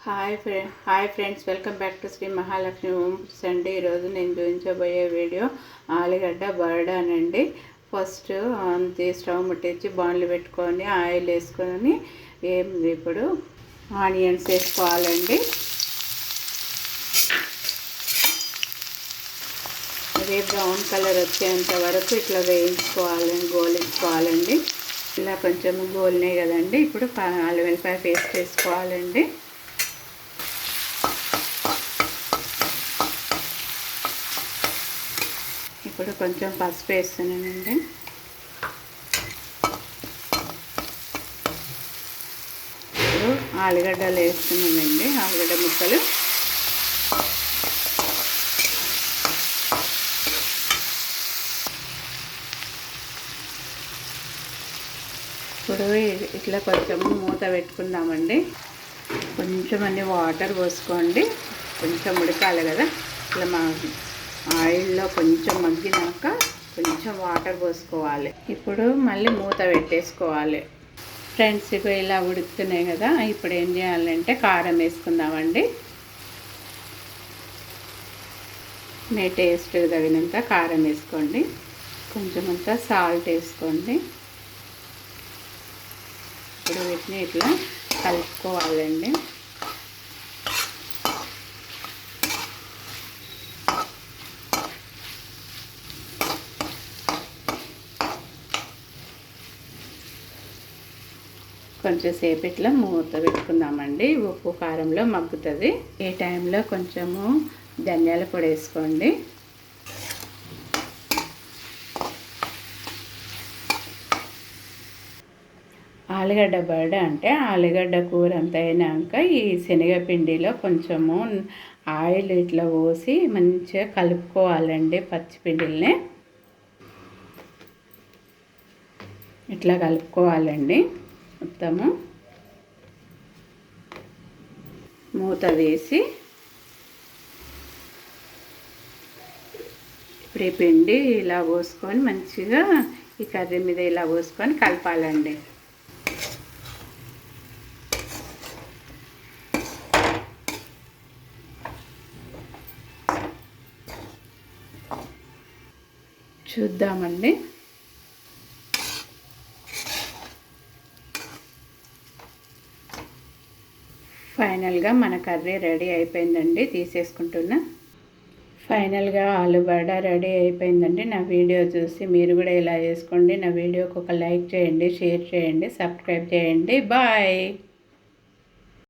Hi friends, welcome back to Shri Mahalakshmi homes అండి. ఈరోజు నేను చూపించబోయే వీడియో ఆలుగడ్డ బర్డానండి. ఫస్ట్ అంతే స్టవ్ ముట్టించి బాండ్లు పెట్టుకొని ఆయిల్ వేసుకొని ఇప్పుడు ఆనియన్స్ వేసుకోవాలండి. అదే బ్రౌన్ కలర్ వచ్చేంత వరకు ఇట్లా గోలించుకోవాలండి. ఇలా కొంచెం గోలినాయి కదండి. ఇప్పుడు అల్లం వెల్లిపాయ పేస్ట్ వేసుకోవాలండి. ఇప్పుడు కొంచెం పసుపు వేస్తున్నానండి. ఇప్పుడు ఆలుగడ్డలు వేస్తున్నానండి. ఆలుగడ్డ ముక్కలు ఇప్పుడు ఇట్లా కొంచెం మూత పెట్టుకుందామండి. కొంచెం అన్ని వాటర్ పోసుకోండి. కొంచెం ఉడకాలి కదా. ఇట్లా ఆయిల్లో కొంచెం మగ్గినాక కొంచెం వాటర్ పోసుకోవాలి. ఇప్పుడు మళ్ళీ మూత పెట్టేసుకోవాలి. ఫ్రెండ్స్, ఇప్పుడు ఇలా ఉడుకుతున్నాయి కదా. ఇప్పుడు ఏం చేయాలంటే కారం వేసుకుందామండి. మీ టేస్ట్ తగినంత కారం వేసుకోండి. కొంచెం అంతా సాల్ట్ వేసుకోండి. ఇప్పుడు వీటిని ఇట్లా కలుపుకోవాలండి. కొంచెం సేపు ఇట్లా మూత పెట్టుకుందామండి. ఉప్పు కారంలో మగ్గుతుంది. ఈ టైంలో కొంచెము ధనియాల పొడి వేసుకోండి. ఆలుగడ్డ బర్డ అంటే ఆలుగడ్డ కూర అంత అయినాక ఈ శనగపిండిలో కొంచెము ఆయిల్ ఇట్లా పోసి మంచిగా కలుపుకోవాలండి. పచ్చిపిండిల్ని ఇట్లా కలుపుకోవాలండి. మొత్తము మూత వేసి ఇప్పుడు ఈ పిండి ఇలా పోసుకొని మంచిగా ఈ కర్రీ మీద ఇలా పోసుకొని కలపాలండి. చూద్దామండి. ఫైనల్గా మన కర్రీ రెడీ అయిపోయిందండి. తీసేసుకుంటున్నా. ఫైనల్గా ఆలు బర్డా రెడీ అయిపోయిందండి. నా వీడియో చూసి మీరు కూడా ఇలా చేసుకోండి. నా వీడియోకి ఒక లైక్ చేయండి, షేర్ చేయండి, సబ్స్క్రైబ్ చేయండి. బాయ్.